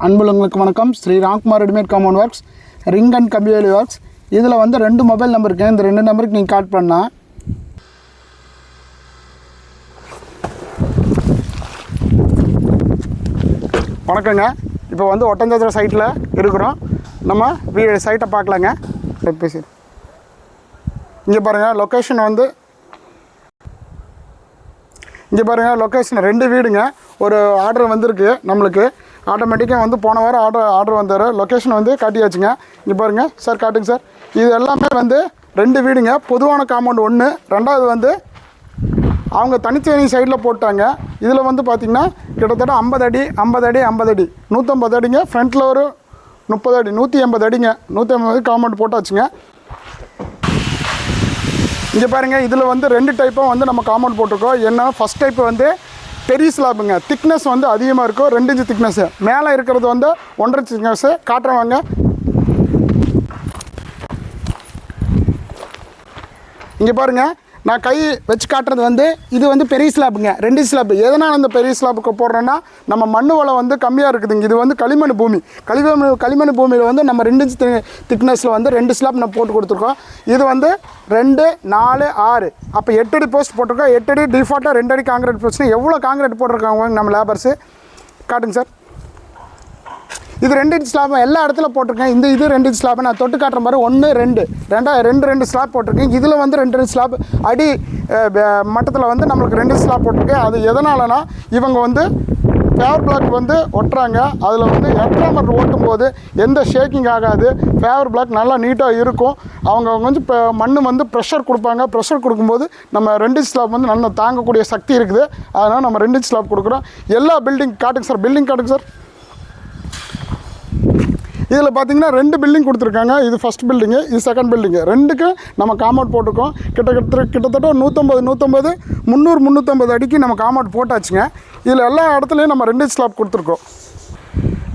அன்புள்ளவங்களுக்கு வணக்கம். Shri Ramkumar readymade compound works, ring and கம்பிவேலி works. இதில் வந்து 2 மொபைல் நம்பர் இருக்குது. இந்த 2 நம்பருக்கு நீங்கள் கால் பண்ணால் வணக்கங்க. இப்போ வந்து ஒட்டஞ்சத்திர சைட்டில் இருக்கிறோம். நம்ம சைட்டை பார்க்கலாங்க. பேசி இங்கே பாருங்கள், லொக்கேஷன் வந்து இங்கே பாருங்கள், லொக்கேஷன் 2 வீடுங்க. ஒரு ஆர்டர் வந்திருக்கு நம்மளுக்கு. ஆட்டோமேட்டிக்காக வந்து போன வாரம் ஆர்டர் வந்தார். லொக்கேஷன் வந்து காட்டியாச்சுங்க. இங்கே பாருங்கள் சார், காட்டுங்க சார். இது எல்லாமே வந்து 2 வீடுங்க. பொதுவான காம்பவுண்ட் 1, 2வது வந்து அவங்க தனித்தனி சைடில் போட்டாங்க. இதில் வந்து பார்த்திங்கன்னா கிட்டத்தட்ட 50 அடி 50 அடி 50 அடி 150 அடிங்க. ஃப்ரண்ட்டில் ஒரு 30 அடி 180 அடிங்க. 150 காம்பவுண்ட் போட்டாச்சுங்க. இங்கே பாருங்கள், இதில் வந்து 2 டைப்பாக வந்து நம்ம காம்பவுண்ட் போட்டிருக்கோம். என்ன, ஃபஸ்ட் டைப்பு வந்து பெரிய ஸ்லாப்புங்க. திக்னஸ் வந்து அதிகமாக இருக்கும், 2 இன்ச்சு திக்னஸ்ஸு. மேலே இருக்கிறது வந்து 1.5 இன்ச்சு திக்னஸ்ஸு. காட்டுறவாங்க. இங்கே பாருங்கள், நான் கை வச்சு காட்டுறது வந்து இது வந்து பெரிய ஸ்லாப்புங்க. 2 ஸ்லாப்பு. எதனால் அந்த பெரிய ஸ்லாப்புக்கு போடுறோன்னா, நம்ம மண் வளம் வந்து கம்மியாக இருக்குதுங்க. இது வந்து களிமண் பூமி. களிமண் பூமியில் வந்து நம்ம 2 இன்ச்சு திக்னஸில் வந்து 2 ஸ்லாப் நம்ம போட்டு கொடுத்துருக்கோம். இது வந்து 2, 4, 6 அப்போ 8 அடி போஸ்ட் போட்டிருக்கோம். 8 அடி டிஃபால்ட்டாக 2 அடி காங்கிரீட் போஸ்ட்னா எவ்வளோ காங்கிரீட் போட்டிருக்காங்க நம்ம லேபர்ஸு. காட்டுங்க சார். இது 2 இன்ச் ஸ்லாப் எல்லா இடத்துல போட்டிருக்கேன். இது 2 இன்ச் ஸ்லாப். நான் தொட்டு காட்டுற மாதிரி 1, 2 ஸ்லாப் போட்டிருக்கேன். இதில் வந்து 2 ஸ்லாப் அடி மட்டத்தில் வந்து நம்மளுக்கு 2 ஸ்லாப் போட்டிருக்கேன். அது எதனாலனா, இவங்க வந்து ஃபேவர் பிளாக் வந்து ஒட்டுறாங்க. அதில் வந்து எட்ராமர் ஓட்டும்போது எந்த ஷேக்கிங் ஆகாது. ஃபேவர் பிளாக் நல்லா நீட்டாக இருக்கும். அவங்க வந்து இப்போ மண் வந்து ப்ரெஷர் கொடுப்பாங்க. ப்ரெஷர் கொடுக்கும்போது நம்ம 2 இன்ச் ஸ்லாப் வந்து நல்லா தாங்கக்கூடிய சக்தி இருக்குது. அதனால் நம்ம 2 இன்ச் ஸ்லாப் கொடுக்குறோம். எல்லா பில்டிங் காட்டுங்க சார். பில்டிங் காட்டுங்க சார். இதில் பார்த்தீங்கன்னா 2 பில்டிங் கொடுத்துருக்காங்க. இது ஃபஸ்ட் பில்டிங்கு, இது செகண்ட் பில்டிங்கு. 2க்கும் நம்ம காம்பவுண்ட் போட்டிருக்கோம். கிட்டத்தட்ட 150 350 அடிக்கு நம்ம காம்பவுண்ட் போட்டாச்சுங்க. இதில் எல்லா இடத்துலையும் நம்ம 2 இன்ச் ஸ்லாப் கொடுத்துருக்கோம்.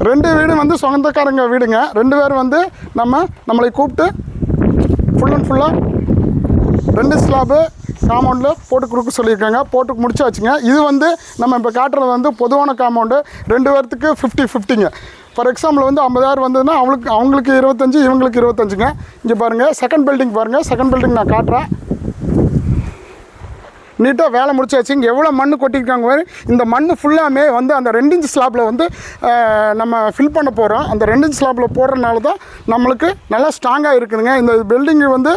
2 வீடு வந்து சொந்தக்காரங்க வீடுங்க. 2 பேர் வந்து நம்மளை கூப்பிட்டு ஃபுல் அண்ட் ஃபுல்லாக 2 ஸ்லாப்பு காம்பவுண்டில் போட்டு கொடுக்க சொல்லியிருக்காங்க. போட்டு முடிச்சாச்சுங்க. இது வந்து நம்ம இப்போ காட்டுறது வந்து பொதுவான காம்பவுண்டு. 2 பேர்த்துக்கு 50-50ங்க. ஃபார் எக்ஸாம்பிள் வந்து 50,000 வந்ததுன்னா அவங்களுக்கு 25, இவங்களுக்கு 25ங்க. இங்கே பாருங்கள், செகண்ட் பில்டிங் பாருங்கள். செகண்ட் பில்டிங் நான் காட்டுறேன். நீட்டாக வேலை முடிச்சாச்சு. இங்கே எவ்வளோ மண் கொட்டியிருக்காங்க மாதிரி. இந்த மண் ஃபுல்லாமே வந்து அந்த 2 இன்ச் ஸ்லாப்பில் வந்து நம்ம ஃபில் பண்ண போகிறோம். அந்த 2 இன்ச் ஸ்லாப்பில் போடுறதுனால தான் நம்மளுக்கு நல்லா ஸ்ட்ராங்காக இருக்குதுங்க. இந்த பில்டிங்கு வந்து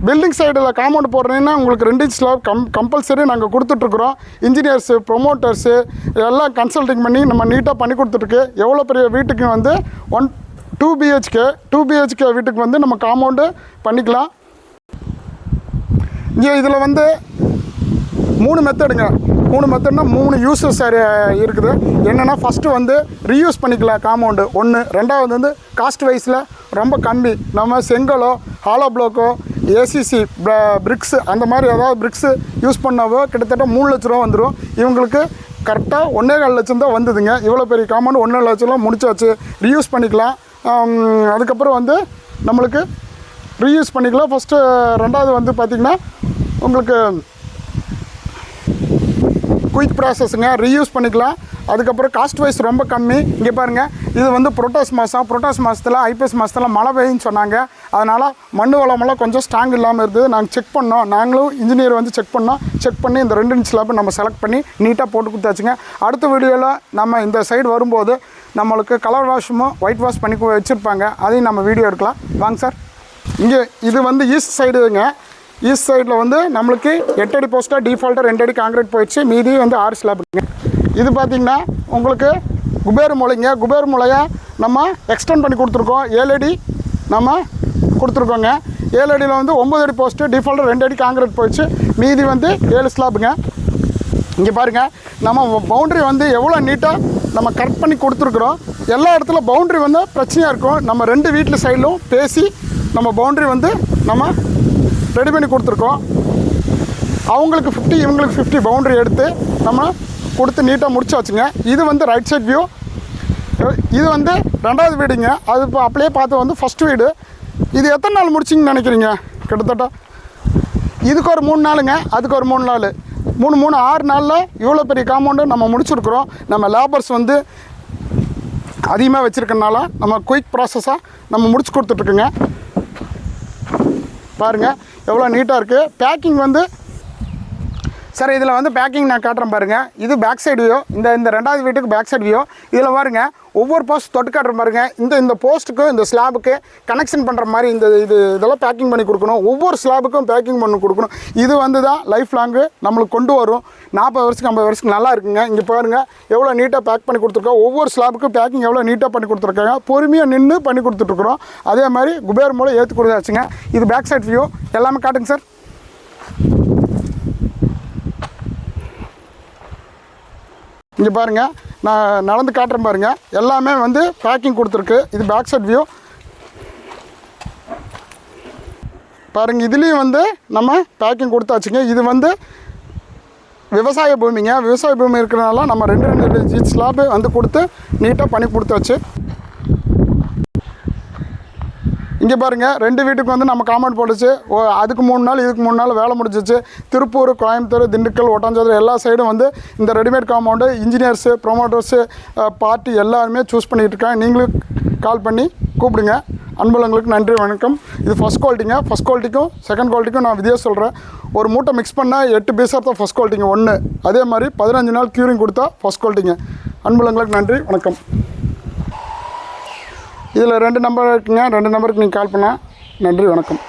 பில்டிங் சைடில் காம்பவுண்ட் போடுறீங்கன்னா உங்களுக்கு 2 இன்ச் ஸ்லாப் கம்பல்சரி நாங்கள் கொடுத்துட்ருக்குறோம். இன்ஜினியர்ஸு, ப்ரொமோட்டர்ஸு எல்லாம் கன்சல்டிங் பண்ணி நம்ம நீட்டாக பண்ணி கொடுத்துட்ருக்கு. எவ்வளோ பெரிய வீட்டுக்கு வந்து 2 BHK வீட்டுக்கு வந்து நம்ம காம்பவுண்டு பண்ணிக்கலாம். இங்கே இதில் வந்து 3 மெத்தடுங்க. 3 மெத்தட்னா 3 யூஸஸ் இருக்குது. என்னென்னா, ஃபஸ்ட்டு வந்து ரீயூஸ் பண்ணிக்கலாம் காம்பவுண்டு 1. 2வது வந்து காஸ்ட் வைஸில் ரொம்ப கம்மி. நம்ம செங்கலோ, ஹாலோ ப்ளோக்கோ, ACC பிரிக்ஸு அந்த மாதிரி ஏதாவது பிரிக்ஸு யூஸ் பண்ணாவோ கிட்டத்தட்ட 3 லட்ச ரூபா வந்துடும். இவங்களுக்கு கரெக்டாக 1.25 லட்சம் தான் வந்ததுங்க. இவ்வளோ பெரிய காம்பவுண்டு 1.5 லட்சம்லாம் முடிச்சாச்சு. ரீயூஸ் பண்ணிக்கலாம். அதுக்கப்புறம் வந்து நம்மளுக்கு ரீயூஸ் பண்ணிக்கலாம் ஃபஸ்ட்டு. 2வது வந்து பார்த்திங்கன்னா உங்களுக்கு குயிக் ப்ராசஸுங்க. ரீயூஸ் பண்ணிக்கலாம். அதுக்கப்புறம் காஸ்ட் வைஸ் ரொம்ப கம்மி. இங்கே பாருங்கள், இது வந்து புரோட்டாஸ் மாதத்தில் ஐப்பசி மாதத்தில் மழை பெய்யுன்னு சொன்னாங்க. அதனால் மண் வளமெல்லாம் கொஞ்சம் ஸ்ட்ராங் இல்லாமல் இருந்தது. நாங்கள் செக் பண்ணோம். நாங்களும் இன்ஜினியர் வந்து செக் பண்ணி இந்த 2 இன்ச் ஸ்லாப் நம்ம செலக்ட் பண்ணி நீட்டாக போட்டு கொடுத்தாச்சுங்க. அடுத்த வீடியோவில் நம்ம இந்த சைடு வரும்போது நம்மளுக்கு கலர் வாஷும் ஒயிட் வாஷ் பண்ணி வச்சுருப்பாங்க. அதையும் நம்ம வீடியோ எடுக்கலாம். வாங்க சார். இங்கே இது வந்து ஈஸ்ட் சைடுங்க. ஈஸ்ட் சைடில் வந்து நம்மளுக்கு 8 அடி போஸ்ட்டாக டிஃபால்ட்டாக 2 அடி காங்கிரீட் போயிடுச்சு. மீதி வந்து 6 ஸ்லாப்புங்க. இது பார்த்திங்கன்னா உங்களுக்கு குபேர் மூலைங்க. குபேர் மூலையை நம்ம எக்ஸ்டெண்ட் பண்ணி கொடுத்துருக்கோம். 7 அடி நம்ம கொடுத்துருக்கோங்க. 7 அடியில் வந்து 9 அடி போஸ்ட்டு டிஃபால்ட்டாக 2 அடி காங்கிரீட் போயிடுச்சு. மீதி வந்து 7 ஸ்லாப்புங்க. இங்கே பாருங்கள், நம்ம பவுண்ட்ரி வந்து எவ்வளோ நீட்டாக நம்ம கரெக்ட் பண்ணி கொடுத்துருக்குறோம். எல்லா இடத்துல பவுண்ட்ரி வந்து பிரச்சனையாக இருக்கும். நம்ம 2 வீட்டில் சைடிலும் பேசி நம்ம பவுண்ட்ரி வந்து நம்ம ரெடி பண்ணி கொடுத்துருக்கோம். அவங்களுக்கு 50, இவங்களுக்கு 50 பவுண்ட்ரி எடுத்து நம்ம கொடுத்து நீட்டாக முடிச்சாச்சுங்க. இது வந்து ரைட் சைட் வியூ. இது வந்து 2வது வீடுங்க. அது இப்போ அப்படியே பார்த்து வந்து ஃபஸ்ட் வீடு. இது எத்தனை நாள் முடிச்சிங்கன்னு நினைக்கிறீங்க? கிட்டத்தட்ட இதுக்கு ஒரு 3 நாளுங்க, அதுக்கு ஒரு 3 நாள், 3 6 நாளில் இவ்வளோ பெரிய காம்பவுண்டு நம்ம முடிச்சிருக்கிறோம். நம்ம லேபர்ஸ் வந்து அதிகமாக வச்சுருக்கனால நம்ம குயிக் ப்ராசஸாக நம்ம முடிச்சு கொடுத்துட்ருக்குங்க. பாருங்கள் எவ்வளோ நீட்டாக இருக்குது. பேக்கிங் வந்து சார் இதில் வந்து பேக்கிங் நான் காட்டுறேன் பாருங்கள். இது பேக் சைடு வியூ. இந்த ரெண்டாவது வீட்டுக்கு பேக் சைடு வியூ. இதில் பாருங்கள் ஒவ்வொரு போஸ்ட் தொட்டு காட்டுற பாருங்கள். இந்த போஸ்ட்டுக்கும் இந்த ஸ்லாபுக்கு கனெக்ஷன் பண்ணுற மாதிரி இதெல்லாம் பேக்கிங் பண்ணி கொடுக்கணும். ஒவ்வொரு ஸ்லாபுக்கும் பேக்கிங் பண்ணி கொடுக்கணும். இது வந்து தான் லைஃப் லாங்கு நம்மளுக்கு கொண்டு வரும். 40 வருஷத்துக்கு 50 வருஷத்துக்கு நல்லா இருக்குங்க. இங்கே பாருங்கள் எவ்வளோ நீட்டாக பேக் பண்ணி கொடுத்துருக்கோம். ஒவ்வொரு ஸ்லாபுக்கும் பேக்கிங் எவ்வளோ நீட்டாக பண்ணி கொடுத்துருக்காங்க. பொறுமையாக நின்று பண்ணி கொடுத்துட்ருக்குறோம். அதே மாதிரி குபேர் மூலம் ஏற்றி கொடுத்தாச்சுங்க. இது பேக் சைட் வியூ. எல்லாமே காட்டுங்க சார். இங்கே பாருங்கள் நான் நடந்து காட்டுறேன் பாருங்கள். எல்லாமே வந்து பேக்கிங் கொடுத்துருக்கு. இது பேக் சைட் வியூ பாருங்கள். இதுலேயும் வந்து நம்ம பேக்கிங் கொடுத்தாச்சுங்க. இது வந்து விவசாய பூமிங்க. விவசாய பூமி இருக்கிறனால நம்ம 2 ஸ்லாப் வந்து கொடுத்து நீட்டாக பண்ணி கொடுத்தாச்சு. இங்கே பாருங்கள் 2 வீட்டுக்கு வந்து நம்ம காம்பவுண்ட் போட்டுச்சு. அதுக்கு 3 நாள் இதுக்கு 3 நாள் வேலை முடிஞ்சிச்சு. திருப்பூர், கோயம்புத்தூர், திண்டுக்கல், ஒட்டஞ்சத்திரம் எல்லா சைடும் வந்து இந்த readymade compound engineers, promoters, party எல்லாருமே சூஸ் பண்ணிகிட்டு இருக்காங்க. நீங்களும் கால் பண்ணி கூப்பிடுங்க. அன்புள்ளங்களுக்கு நன்றி, வணக்கம். இது ஃபஸ்ட் குவாலிட்டிங்க. ஃபஸ்ட் குவாலிட்டிக்கும் செகண்ட் குவாலிட்டிக்கும் நான் வித்தியாசம் சொல்கிறேன். ஒரு மூட்டை மிக்ஸ் பண்ணால் 8 பீஸாக தான் ஃபஸ்ட் குவாலிட்டிங்க ஒன்று. அதே மாதிரி 15 நாள் க்யூரிங் கொடுத்தா ஃபஸ்ட் குவாலிட்டிங்க. அன்புள்ளங்களுக்கு நன்றி, வணக்கம். இதில் 2 நம்பர் இருக்குங்க. 2 நம்பருக்கு நீங்கள் கால் பண்ணால் நன்றி, வணக்கம்.